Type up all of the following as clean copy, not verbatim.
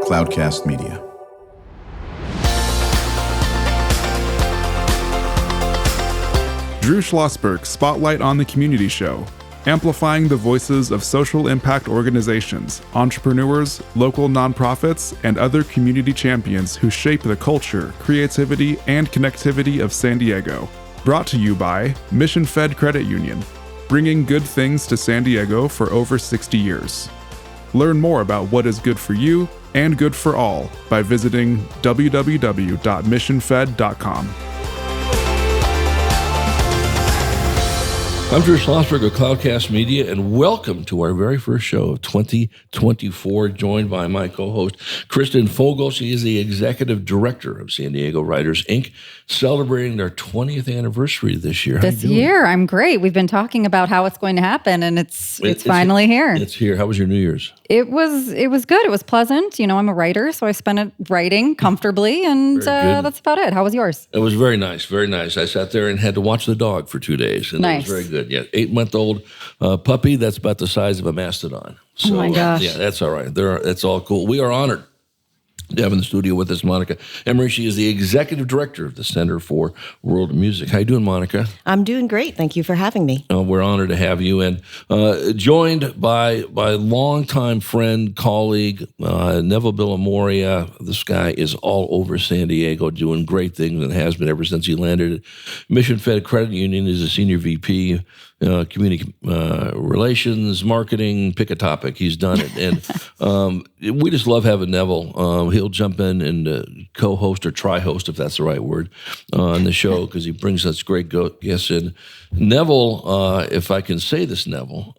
Cloudcast Media. Drew Schlosberg Spotlight on the Community Show, amplifying the voices of social impact organizations, entrepreneurs, local nonprofits, and other community champions who shape the culture, creativity, and connectivity of San Diego. Brought to you by Mission Fed Credit Union, bringing good things to San Diego for over 60 years. Learn more about what is good for you and good for all by visiting www.missionfed.com. I'm Drew Schlosberg of Cloudcast Media, and welcome to our very first show of 2024, joined by my co-host, Kristen Fogel. She is the Executive Director of San Diego Writers, Inc., celebrating their 20th anniversary this year. This year, I'm great. We've been talking about how it's going to happen, and it's finally here. It's here. How was your New Year's? It was good. It was pleasant. You know, I'm a writer, so I spent it writing comfortably, and that's about it. How was yours? It was very nice, very nice. I sat there and had to watch the dog for 2 days, and nice. It was very good. Yeah, 8-month-old puppy that's about the size of a mastodon. So, oh my gosh. Yeah, that's all right. That's all cool. We are honored to have in the studio with us Monica Emery. She is the Executive Director of the Center for World Music. How you doing, Monica? I'm doing great. Thank you for having me. We're honored to have you, and joined by longtime friend, colleague, Neville Villamoria. This guy is all over San Diego doing great things and has been ever since he landed at Mission Fed Credit Union as a Senior VP, Community Relations, Marketing, pick a topic. He's done it. And we just love having Neville. He'll jump in and co-host or try-host, if that's the right word, on the show because he brings us great guests in. Neville, if I can say this, Neville,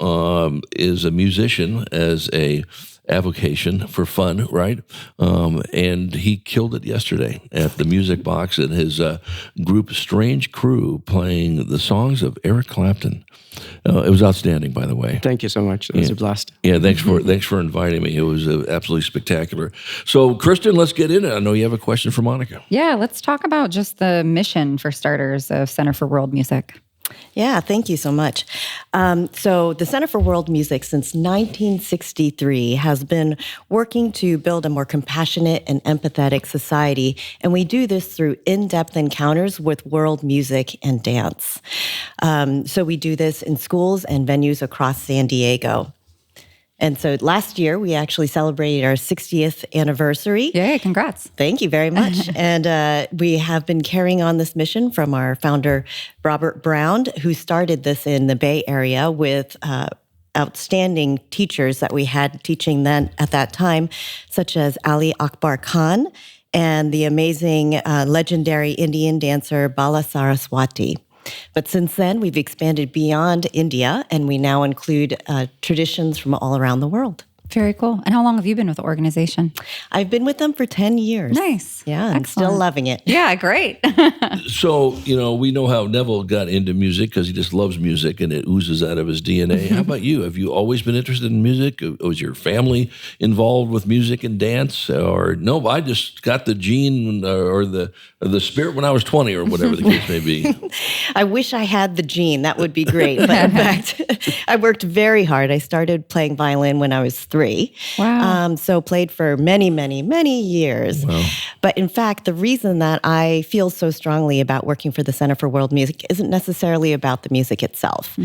is a musician as a avocation for fun, right? And he killed it yesterday at the Music Box and his group Strange Crew playing the songs of Eric Clapton. It was outstanding, by the way. Thank you so much. It was a blast. Yeah, thanks for inviting me. It was absolutely spectacular. So, Kristen, let's get in it. I know you have a question for Monica. Yeah, let's talk about just the mission, for starters, of Center for World Music. Yeah, thank you so much. So the Center for World Music since 1963 has been working to build a more compassionate and empathetic society, and we do this through in-depth encounters with world music and dance. So we do this in schools and venues across San Diego. And so last year, we actually celebrated our 60th anniversary. Yay, congrats. Thank you very much. And we have been carrying on this mission from our founder, Robert Brown, who started this in the Bay Area with outstanding teachers that we had teaching then at that time, such as Ali Akbar Khan and the amazing legendary Indian dancer Bala Saraswati. But since then, we've expanded beyond India, and we now include traditions from all around the world. Very cool. And how long have you been with the organization? I've been with them for 10 years. Nice. Yeah, I'm still loving it. Yeah, great. So, we know how Neville got into music because he just loves music and it oozes out of his DNA. How about you? Have you always been interested in music? Was your family involved with music and dance? Or no, I just got the gene or the spirit when I was 20 or whatever the case may be. I wish I had the gene. That would be great. But in fact, I worked very hard. I started playing violin when I was 3. Wow. So played for many, many, many years. Wow. But in fact, the reason that I feel so strongly about working for the Center for World Music isn't necessarily about the music itself.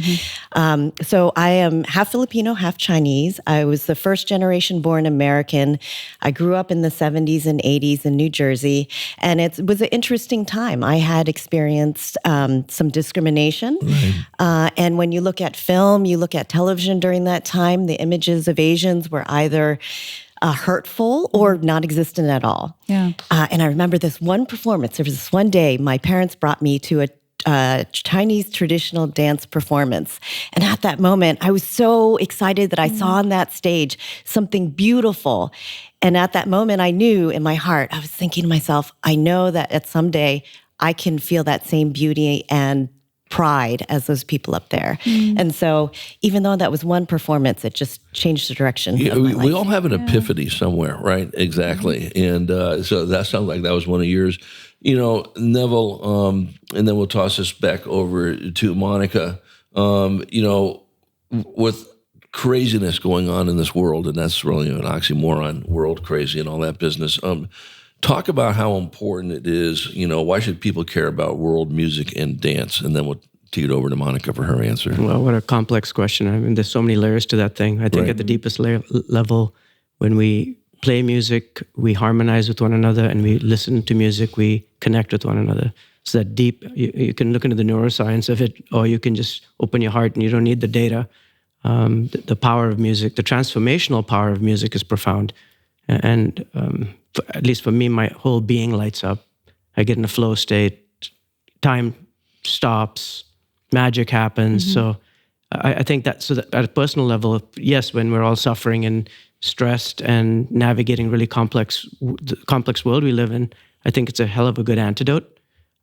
So I am half Filipino, half Chinese. I was the first generation born American. I grew up in the 70s and 80s in New Jersey, and it was an interesting time. I had experienced some discrimination. Right. And when you look at film, you look at television during that time, the images of Asians were either hurtful or non-existent at all. Yeah. And I remember this one performance. There was this one day my parents brought me to a Chinese traditional dance performance. And at that moment, I was so excited that I saw on that stage something beautiful. And at that moment, I knew in my heart, I was thinking to myself, I know that at some day I can feel that same beauty and pride as those people up there. And so even though that was one performance, it just changed the direction of my life. We all have an epiphany somewhere, right? Exactly. And so that sounds like that was one of yours. Neville, and then we'll toss this back over to Monica, with craziness going on in this world, and that's really an oxymoron, world crazy and all that business. Talk about how important it is. Why should people care about world music and dance? And then we'll tee it over to Monica for her answer. Well, what a complex question. I mean, there's so many layers to that thing. I think at the deepest level, when we play music, we harmonize with one another, and we listen to music, we connect with one another. So that deep, you can look into the neuroscience of it, or you can just open your heart and you don't need the data. The power of music, the transformational power of music is profound. And at least for me, my whole being lights up. I get in a flow state, time stops, magic happens. So I think that at a personal level, yes, when we're all suffering and stressed and navigating really complex world we live in, I think it's a hell of a good antidote.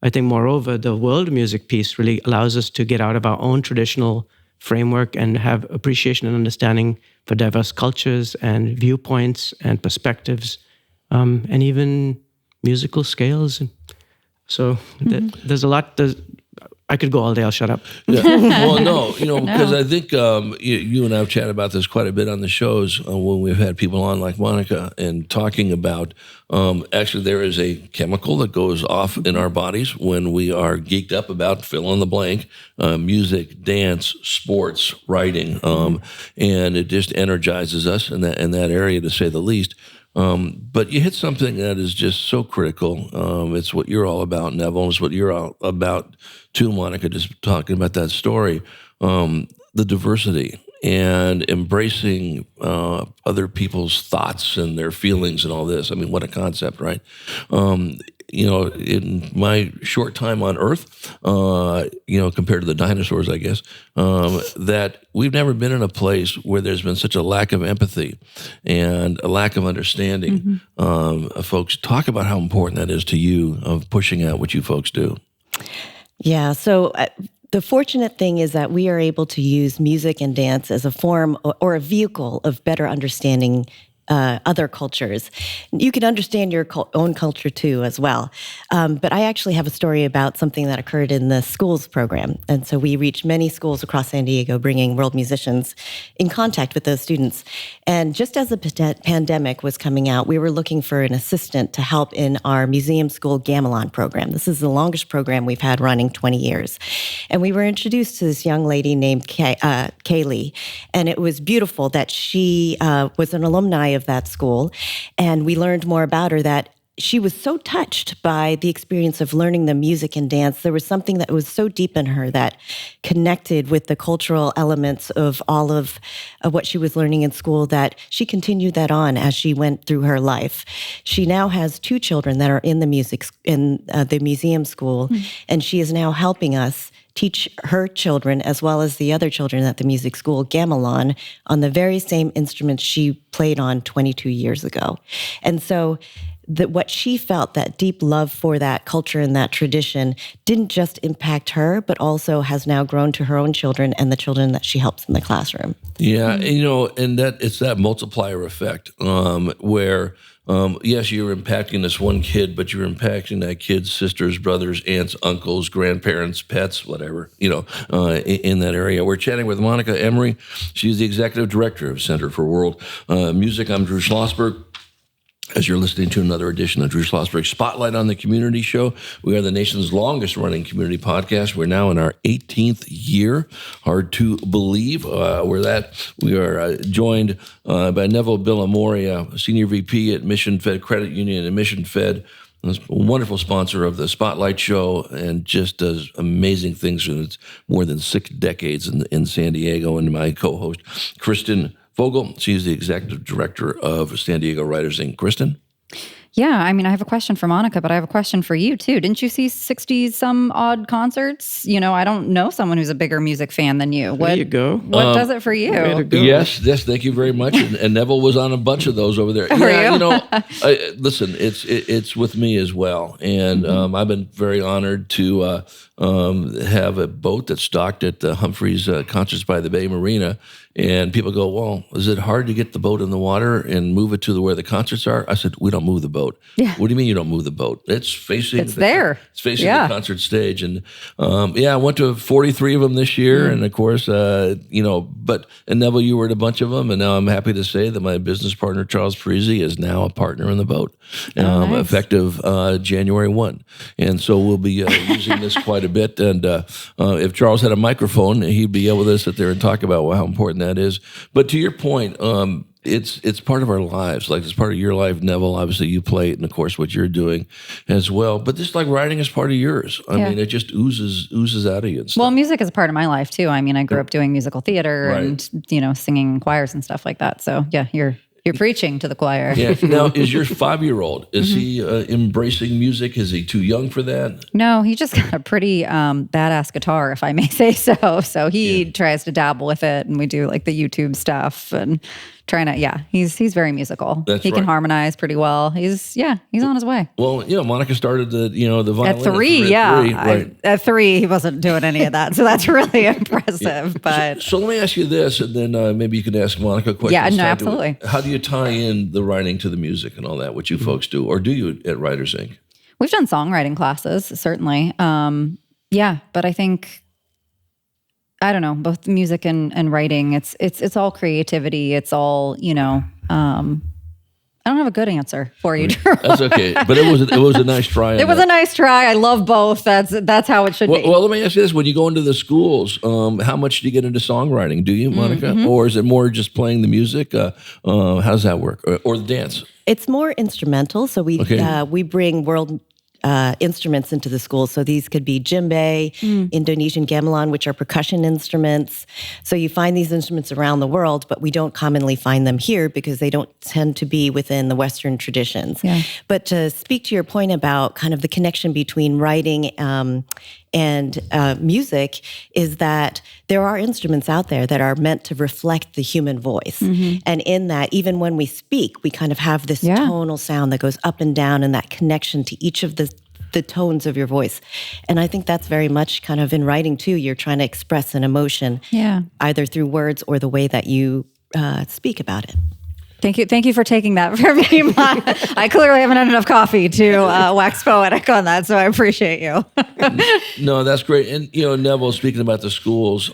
I think, moreover, the world music piece really allows us to get out of our own traditional framework and have appreciation and understanding for diverse cultures and viewpoints and perspectives, and even musical scales. And so there's a lot. I could go all day. I'll shut up. Yeah. Well, no, because I think you and I have chatted about this quite a bit on the shows when we've had people on like Monica and talking about actually there is a chemical that goes off in our bodies when we are geeked up about fill in the blank, music, dance, sports, writing, and it just energizes us in that area, to say the least. But you hit something that is just so critical. It's what you're all about, Neville. It's what you're all about too, Monica, just talking about that story. The diversity and embracing other people's thoughts and their feelings and all this. I mean, what a concept, right? In my short time on Earth, compared to the dinosaurs, I guess, that we've never been in a place where there's been such a lack of empathy and a lack of understanding. Folks, talk about how important that is to you of pushing out what you folks do. Yeah, so the fortunate thing is that we are able to use music and dance as a form or a vehicle of better understanding other cultures. You can understand your own culture too as well. But I actually have a story about something that occurred in the schools program. And so we reached many schools across San Diego, bringing world musicians in contact with those students. And just as the pandemic was coming out, we were looking for an assistant to help in our museum school gamelan program. This is the longest program we've had running, 20 years. And we were introduced to this young lady named Kaylee. And it was beautiful that she was an alumni of that school. And we learned more about her, that she was so touched by the experience of learning the music and dance. There was something that was so deep in her that connected with the cultural elements of all of what she was learning in school, that she continued that on as she went through her life. She now has 2 children that are in the museum school, and she is now helping us teach her children, as well as the other children at the music school, gamelan on the very same instruments she played on 22 years ago. And so what she felt, that deep love for that culture and that tradition, didn't just impact her, but also has now grown to her own children and the children that she helps in the classroom. Yeah, and that it's that multiplier effect where yes, you're impacting this one kid, but you're impacting that kid's sisters, brothers, aunts, uncles, grandparents, pets, whatever, in that area. We're chatting with Monica Emery. She's the executive director of Center for World Music. I'm Drew Schlosberg. As you're listening to another edition of Drew Schlosberg Spotlight on the Community Show, we are the nation's longest-running community podcast. We're now in our 18th year. Hard to believe. We are joined by Neville Villamoria, Senior VP at Mission Fed Credit Union and Mission Fed, a wonderful sponsor of the Spotlight Show, and just does amazing things in its more than 6 decades in San Diego. And my co-host, Kristen Vogel. She's the executive director of San Diego Writers Inc. Kristen? Yeah, I mean, I have a question for Monica, but I have a question for you too. Didn't you see 60-some-odd concerts? I don't know someone who's a bigger music fan than you. There you go. What does it for you? Yes, thank you very much. And Neville was on a bunch of those over there. Listen, it's with me as well. And I've been very honored to have a boat that's docked at Humphreys Concerts by the Bay Marina. And people go, well, is it hard to get the boat in the water and move it to where the concerts are? I said, we don't move the boat. Yeah. What do you mean you don't move the boat? It's facing there. It's facing the concert stage. And I went to 43 of them this year. And of course, and Neville, you were at a bunch of them. And now I'm happy to say that my business partner, Charles Parisi, is now a partner in the boat, nice. Effective January 1. And so we'll be using this quite a bit. And if Charles had a microphone, he'd be able to sit there and talk about how important that is. But to your point, it's part of our lives. Like it's part of your life, Neville. Obviously, you play it, and of course, what you're doing as well. But just like writing is part of yours. I mean, it just oozes out of you. And stuff. Well, music is a part of my life too. I mean, I grew up doing musical theater and singing in choirs and stuff like that. So yeah, you're preaching to the choir. Yeah. Now, is your 5-year-old, is he embracing music? Is he too young for that? No, he just got a pretty badass guitar, if I may say so. So he tries to dabble with it, and we do like the YouTube stuff and trying to, he's very musical. That's he can harmonize pretty well. He's on his way. Well, Monica started the violin at 3, at 3, he wasn't doing any of that. So that's really impressive. But so let me ask you this, and then maybe you can ask Monica questions. Yeah, no, absolutely. How do you tie in the writing to the music and all that, what you folks do? Or do you at Writers Inc.? We've done songwriting classes, certainly. But I think, I don't know, both music and writing, it's all creativity. It's all, I don't have a good answer for you, Drew. That's okay, but it was a nice try. It was a nice try. I love both. That's how it should be. Well, let me ask you this: when you go into the schools, how much do you get into songwriting? Do you, Monica, or is it more just playing the music? How does that work, or the dance? It's more instrumental. So we bring world instruments into the school. So these could be djembe, Indonesian gamelan, which are percussion instruments. So you find these instruments around the world, but we don't commonly find them here because they don't tend to be within the Western traditions. Yeah. But to speak to your point about kind of the connection between writing and music is that there are instruments out there that are meant to reflect the human voice. And in that, even when we speak, we kind of have this tonal sound that goes up and down and that connection to each of the tones of your voice. And I think that's very much kind of in writing too. You're trying to express an emotion either through words or the way that you speak about it. Thank you for taking that from me. I clearly haven't had enough coffee to wax poetic on that, so I appreciate you. No, that's great. And Neville, speaking about the schools,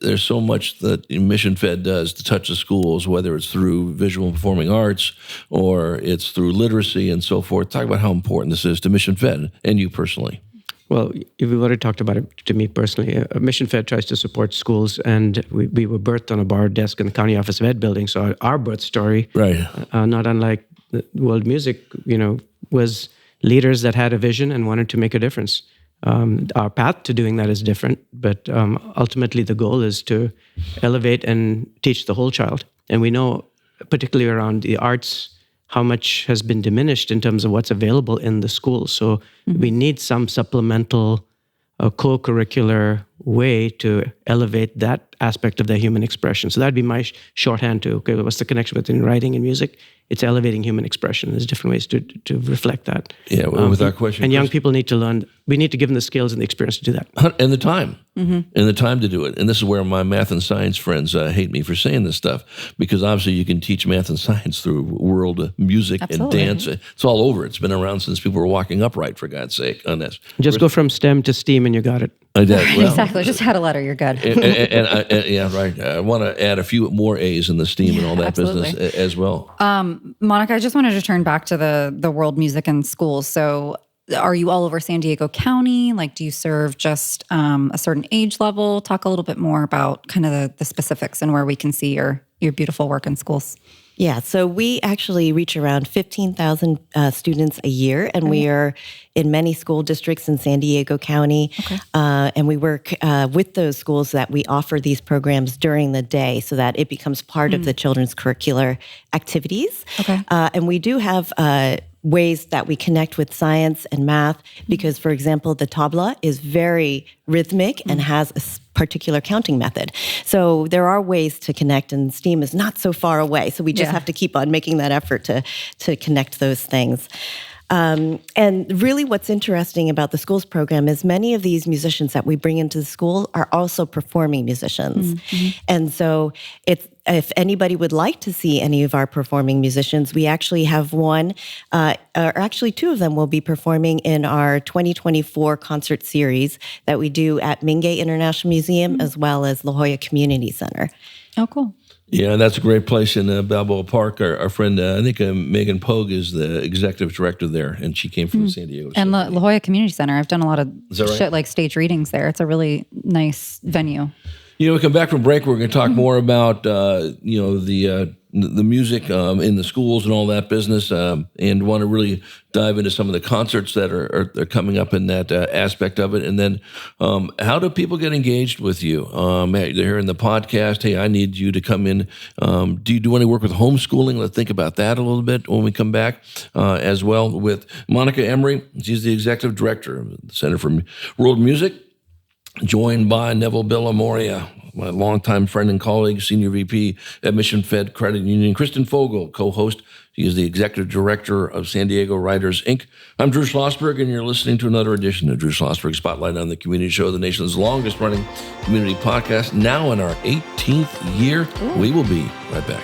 there's so much that Mission Fed does to touch the schools, whether it's through visual and performing arts or it's through literacy and so forth. Talk about how important this is to Mission Fed and you personally. Well, we've already talked about it to me personally. Mission Fed tries to support schools, and we were birthed on a bar desk in the County Office of Ed building. So our birth story, not unlike the world music, was leaders that had a vision and wanted to make a difference. Our path to doing that is different, but ultimately the goal is to elevate and teach the whole child. And we know, particularly around the arts, how much has been diminished in terms of what's available in the schools. So we need some supplemental co-curricular way to elevate that aspect of their human expression. So that'd be my shorthand to, okay, what's the connection between writing and music? It's elevating human expression. There's different ways to reflect that. Yeah, without question. And young people need to learn. We need to give them the skills and the experience to do that. And the time. And the time to do it. And this is where my math and science friends hate me for saying this stuff, because obviously you can teach math and science through world music and dance. It's all over. It's been around since people were walking upright, for God's sake, on this. Just go from STEM to STEAM and you got it. I did. Well, exactly. Just add a letter. You're good. Yeah, right. I want to add a few more A's in the STEAM and all that business as well. Monica, I just wanted to turn back to the world music in schools. So are you all over San Diego County? Like, do you serve just a certain age level? Talk a little bit more about kind of the specifics and where we can see your beautiful work in schools. Yeah, so we actually reach around 15,000 students a year, and we are in many school districts in San Diego County. And we work with those schools that we offer these programs during the day so that it becomes part of the children's curricular activities. And we do have ways that we connect with science and math because, for example, the tabla is very rhythmic and has a particular counting method. So there are ways to connect, and STEAM is not so far away. So we just have to keep on making that effort to connect those things. And really what's interesting about the schools program is many of these musicians that we bring into the school are also performing musicians. And so if anybody would like to see any of our performing musicians, we actually have one, or actually two of them will be performing in our 2024 concert series that we do at Mingay International Museum as well as La Jolla Community Center. Oh, cool. Yeah, that's a great place in Balboa Park. Our friend, I think Megan Pogue is the executive director there, and she came from San Diego. And La Jolla Community Center, I've done a lot of that right? shit like stage readings there. It's a really nice venue. We come back from break. We're going to talk more about the music in the schools and all that business, and want to really dive into some of the concerts that are coming up in that aspect of it. And then, how do people get engaged with you? They're hearing the podcast. Hey, I need you to come in. Do you do any work with homeschooling? Let's think about that a little bit when we come back, as well with Monica Emery. She's the executive director of the Center for World Music. Joined by Neville Villamoria, my longtime friend and colleague, Senior VP at Mission Fed Credit Union. Kristen Fogel, co-host. She is the Executive Director of San Diego Writers, Inc. I'm Drew Schlosberg, and you're listening to another edition of Drew Schlosberg Spotlight on the Community Show, the nation's longest-running community podcast, now in our 18th year. Ooh. We will be right back.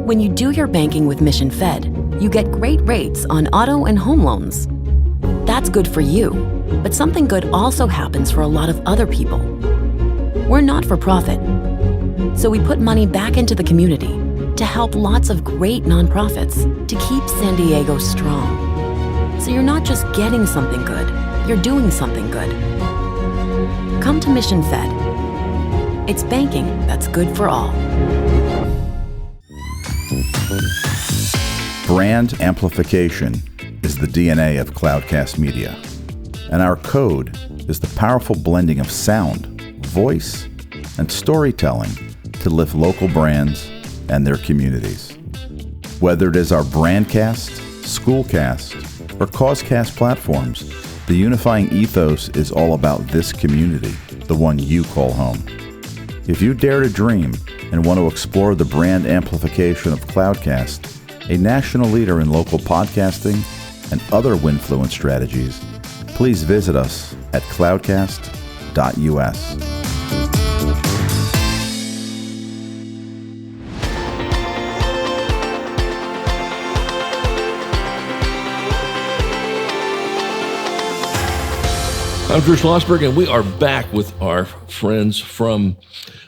When you do your banking with Mission Fed, you get great rates on auto and home loans. That's good for you, but something good also happens for a lot of other people. We're not for profit, so we put money back into the community to help lots of great nonprofits to keep San Diego strong. So you're not just getting something good, you're doing something good. Come to Mission Fed. It's banking that's good for all. Brand amplification is the DNA of Cloudcast Media, and our code is the powerful blending of sound, voice, and storytelling to lift local brands and their communities. Whether it is our Brandcast, Schoolcast, or Causecast platforms, the unifying ethos is all about this community, the one you call home. If you dare to dream and want to explore the brand amplification of Cloudcast, a national leader in local podcasting and other Winfluence strategies, please visit us at cloudcast.us. I'm Drew Schlosberg, and we are back with our friends from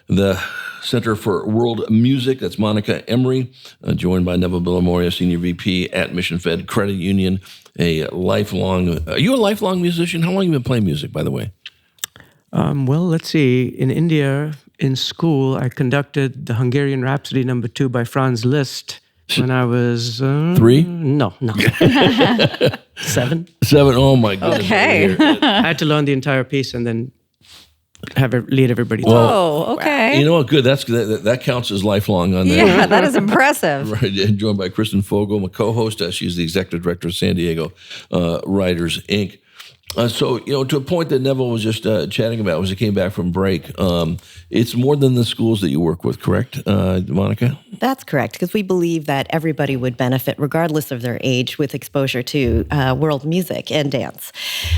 the Center for World Music. That's Monica Emery, joined by Neville Villamoria, Senior VP at Mission Fed Credit Union. Are you a lifelong musician? How long have you been playing music, by the way? Well, let's see. In India, in school, I conducted the Hungarian Rhapsody No. 2 by Franz Liszt when I was... 3? No. 7. 7, oh my goodness. Okay. I had to learn the entire piece and then lead everybody through. Whoa, okay. You know what? Good. That counts as lifelong on that. Yeah, that is impressive. Right. And joined by Kristen Fogel, my co-host. She's the executive director of San Diego Writers, Inc. So, to a point that Neville was just chatting about as he came back from break, it's more than the schools that you work with, correct, Monica? That's correct, because we believe that everybody would benefit, regardless of their age, with exposure to world music and dance.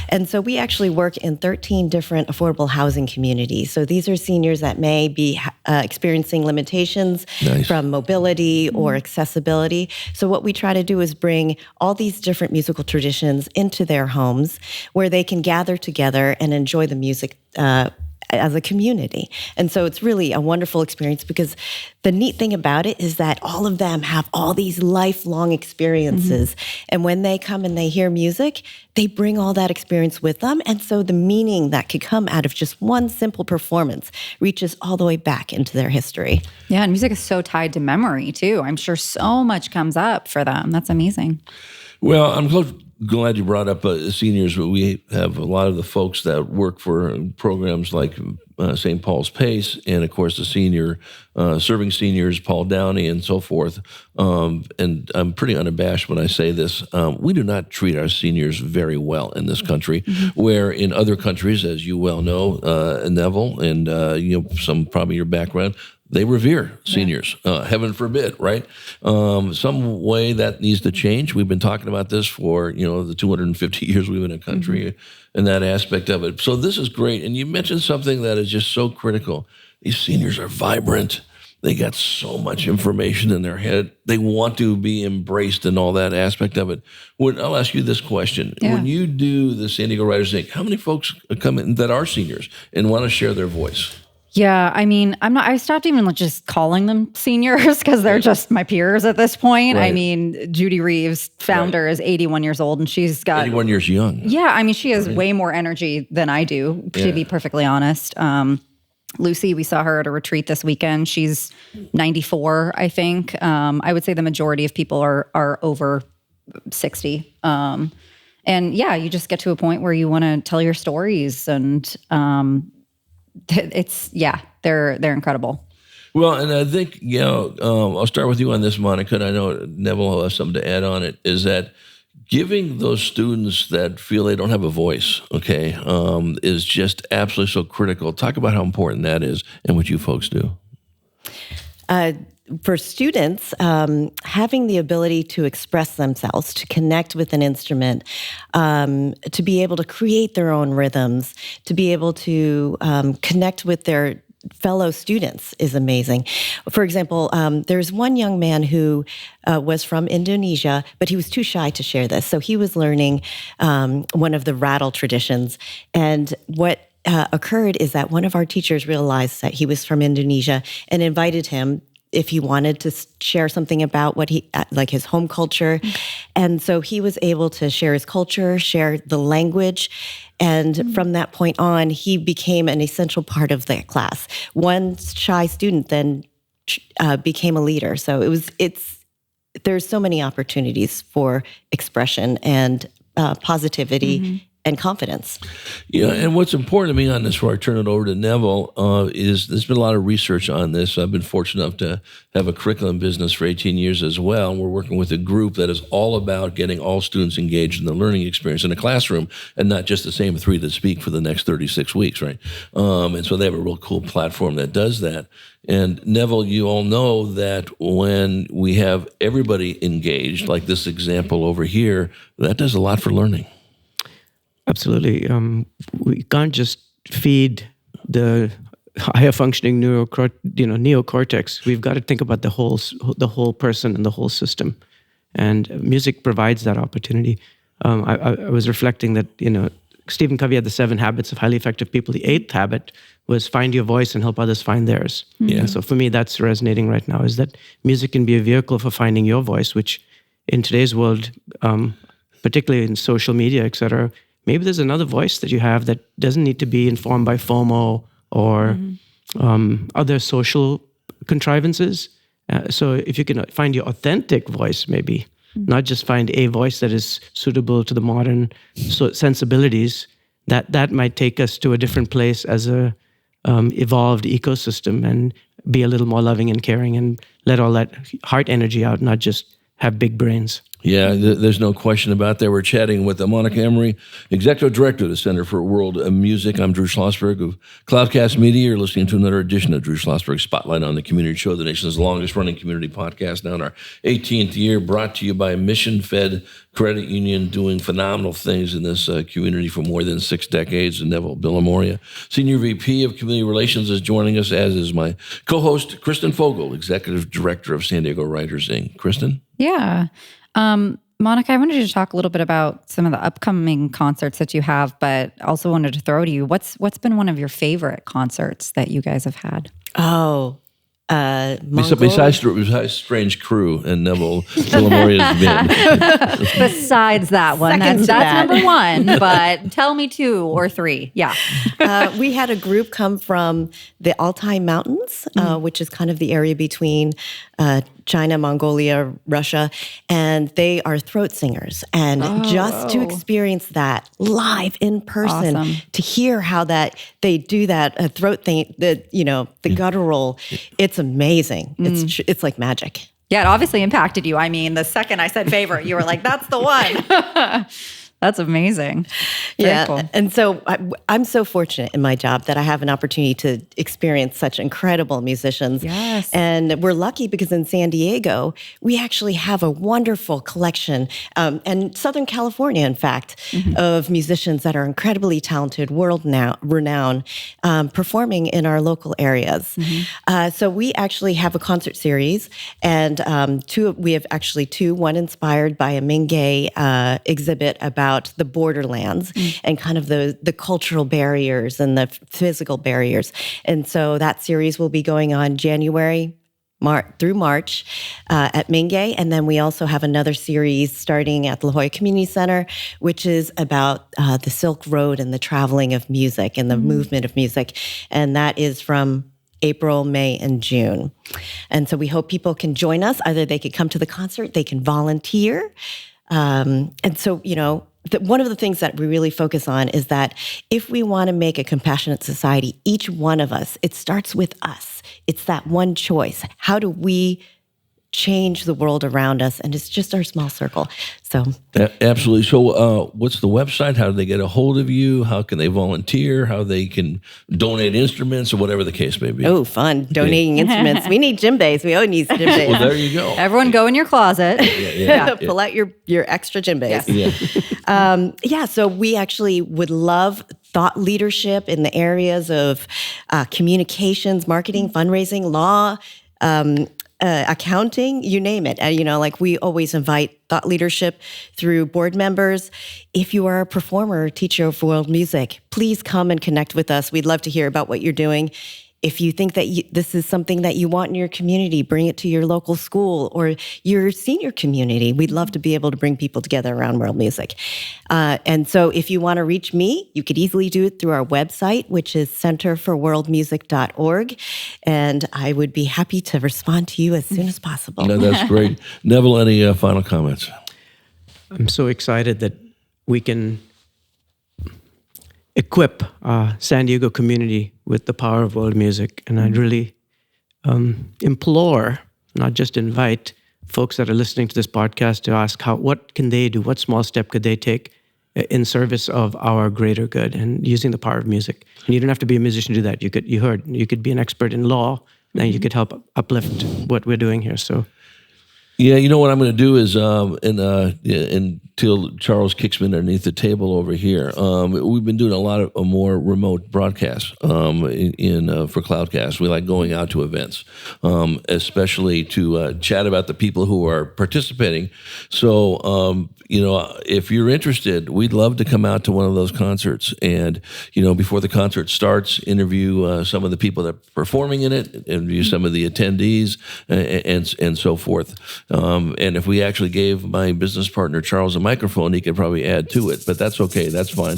And so we actually work in 13 different affordable housing communities. So these are seniors that may be experiencing limitations from mobility or accessibility. So what we try to do is bring all these different musical traditions into their homes, where they can gather together and enjoy the music as a community. And so it's really a wonderful experience, because the neat thing about it is that all of them have all these lifelong experiences. Mm-hmm. And when they come and they hear music, they bring all that experience with them. And so the meaning that could come out of just one simple performance reaches all the way back into their history. Yeah, and music is so tied to memory, too. I'm sure so much comes up for them. That's amazing. Well, I'm glad you brought up seniors. We have a lot of the folks that work for programs like St. Paul's Pace, and of course the serving seniors, Paul Downey, and so forth. And I'm pretty unabashed when I say this. We do not treat our seniors very well in this country, mm-hmm. where in other countries, as you well know, Neville, and some probably your background, they revere seniors. Heaven forbid, right? Some way that needs to change. We've been talking about this for, the 250 years we've been in a country and that aspect of it. So this is great. And you mentioned something that is just so critical. These seniors are vibrant. They got so much information in their head. They want to be embraced and all that aspect of it. I'll ask you this question. Yeah. When you do the San Diego Writers Inc., how many folks come in that are seniors and want to share their voice? Yeah, I mean, I stopped even just calling them seniors because they're just my peers at this point. Right. I mean, Judy Reeves, founder, is 81 years old and she's got 81 years young. Yeah, I mean, she has way more energy than I do, to be perfectly honest. Lucy, we saw her at a retreat this weekend. She's 94, I think. I would say the majority of people are over 60. And yeah, you just get to a point where you want to tell your stories, and they're incredible. Well, and I think, I'll start with you on this, Monica, and I know Neville has something to add on it, is that giving those students that feel they don't have a voice, is just absolutely so critical. Talk about how important that is and what you folks do. For students, having the ability to express themselves, to connect with an instrument, to be able to create their own rhythms, to be able to connect with their fellow students is amazing. For example, there's one young man who was from Indonesia, but he was too shy to share this. So he was learning one of the rattle traditions. And what occurred is that one of our teachers realized that he was from Indonesia and invited him if he wanted to share something about what like his home culture. And so he was able to share his culture, share the language. And from that point on, he became an essential part of that class. One shy student then became a leader. So there's so many opportunities for expression and positivity and confidence. Yeah, and what's important to me on this, before I turn it over to Neville, is there's been a lot of research on this. I've been fortunate enough to have a curriculum business for 18 years as well, and we're working with a group that is all about getting all students engaged in the learning experience in a classroom, and not just the same three that speak for the next 36 weeks, right? And so they have a real cool platform that does that. And Neville, you all know that when we have everybody engaged, like this example over here, that does a lot for learning. Absolutely. We can't just feed the higher functioning neocortex. We've got to think about the whole person and the whole system. And music provides that opportunity. I was reflecting that, Stephen Covey had the 7 habits of highly effective people. The 8th habit was find your voice and help others find theirs. Yeah. And so for me, that's resonating right now, is that music can be a vehicle for finding your voice, which in today's world, particularly in social media, et cetera, maybe there's another voice that you have that doesn't need to be informed by FOMO or other social contrivances. So if you can find your authentic voice, maybe, not just find a voice that is suitable to the modern sensibilities, that might take us to a different place as a evolved ecosystem and be a little more loving and caring and let all that heart energy out, not just have big brains. Yeah, there's no question about that. We're chatting with Monica Emery, Executive Director of the Center for World Music. I'm Drew Schlosberg of Cloudcast Media. You're listening to another edition of Drew Schlosberg Spotlight on the Community Show, the nation's longest-running community podcast, now in our 18th year, brought to you by Mission Fed Credit Union, doing phenomenal things in this community for more than 6 decades. And Neville Billamoria, Senior VP of Community Relations, is joining us, as is my co-host, Kristen Fogel, Executive Director of San Diego Writers Inc. Kristen? Yeah. Monica, I wanted you to talk a little bit about some of the upcoming concerts that you have, but also wanted to throw to you, what's been one of your favorite concerts that you guys have had? Besides Strange Crew and Neville Villamoria's band. Besides that one, that's number 1, but tell me 2 or 3. Yeah. We had a group come from the Altai Mountains, which is kind of the area between China, Mongolia, Russia, and they are throat singers. And just to experience that live in person, to hear how they do that throat thing, the guttural, it's amazing. It's like magic. Yeah, it obviously impacted you. I mean, the second I said favorite, you were like, that's the one. That's amazing. Very cool. And so I'm so fortunate in my job that I have an opportunity to experience such incredible musicians. Yes. And we're lucky because in San Diego, we actually have a wonderful collection, and Southern California, in fact, of musicians that are incredibly talented, world-renowned, performing in our local areas. So we actually have a concert series, and we have actually two, one inspired by a Mingay exhibit about the borderlands and kind of the cultural barriers and the physical barriers. And so that series will be going on January through March at Mingay. And then we also have another series starting at the La Jolla Community Center, which is about the Silk Road and the traveling of music and the movement of music. And that is from April, May, and June. And so we hope people can join us. Either they could come to the concert, they can volunteer. And so, one of the things that we really focus on is that if we want to make a compassionate society, each one of us, it starts with us. It's that one choice. How do we change the world around us? And it's just our small circle. So absolutely. So what's the website? How do they get a hold of you? How can they volunteer? How they can donate instruments or whatever the case may be? Oh, fun. Donating instruments. We need djembes. We always need djembes. Well, there you go. Everyone go in your closet. Pull out your extra djembes. Yes. So we actually would love thought leadership in the areas of communications, marketing, fundraising, law, accounting, you name it. We always invite thought leadership through board members. If you are a performer or teacher of world music, please come and connect with us. We'd love to hear about what you're doing. If you think that this is something that you want in your community, bring it to your local school or your senior community. We'd love to be able to bring people together around world music. And so if you want to reach me, you could easily do it through our website, which is centerforworldmusic.org. And I would be happy to respond to you as soon as possible. No, that's great. Neville, any final comments? I'm so excited that we can equip San Diego community with the power of world music. And I'd really implore, not just invite, folks that are listening to this podcast to ask what can they do? What small step could they take in service of our greater good and using the power of music? And you don't have to be a musician to do that. You could be an expert in law, and you could help uplift what we're doing here. So. Yeah, you know what I'm going to do is, until Charles kicks me underneath the table over here, we've been doing a lot of more remote broadcasts for Cloudcast. We like going out to events, especially to chat about the people who are participating. So, if you're interested, we'd love to come out to one of those concerts and, before the concert starts, interview some of the people that are performing in it, interview some of the attendees and so forth. And if we actually gave my business partner, Charles, a microphone, he could probably add to it, but that's okay. That's fine.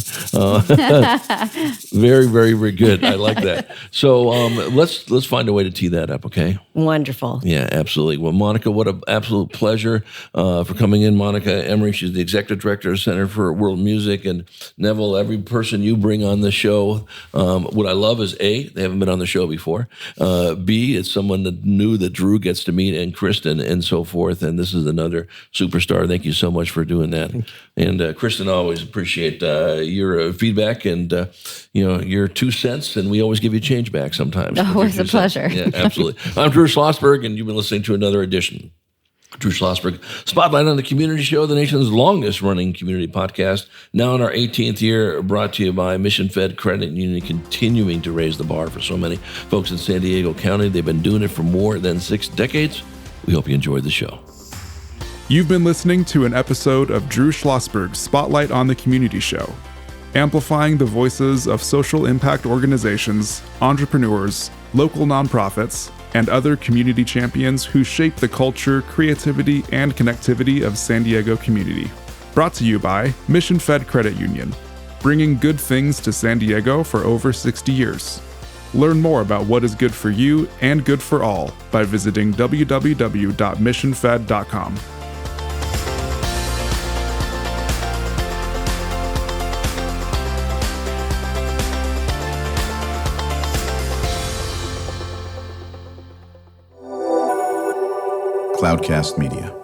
Very, very, very good. I like that. So let's find a way to tee that up, okay? Wonderful. Yeah, absolutely. Well, Monica, what an absolute pleasure for coming in. Monica Emery, she's the executive director of Center for World Music. And Neville, every person you bring on the show, what I love is A, they haven't been on the show before. B, it's someone that new that Drew gets to meet, and Kristen and so forth. And this is another superstar. Thank you so much for doing that. And Kristen, I always appreciate your feedback and your 2 cents. And we always give you change back sometimes. Always a pleasure. Yeah, absolutely. I'm Drew Schlosberg, and you've been listening to another edition. Drew Schlosberg, Spotlight on the Community Show, the nation's longest-running community podcast, now in our 18th year, brought to you by Mission Fed Credit Union, continuing to raise the bar for so many folks in San Diego County. They've been doing it for more than 6 decades. We hope you enjoyed the show. You've been listening to an episode of Drew Schlosberg's Spotlight on the Community Show, amplifying the voices of social impact organizations, entrepreneurs, local nonprofits, and other community champions who shape the culture, creativity, and connectivity of San Diego community. Brought to you by Mission Fed Credit Union, bringing good things to San Diego for over 60 years. Learn more about what is good for you and good for all by visiting www.missionfed.com. Cloudcast Media.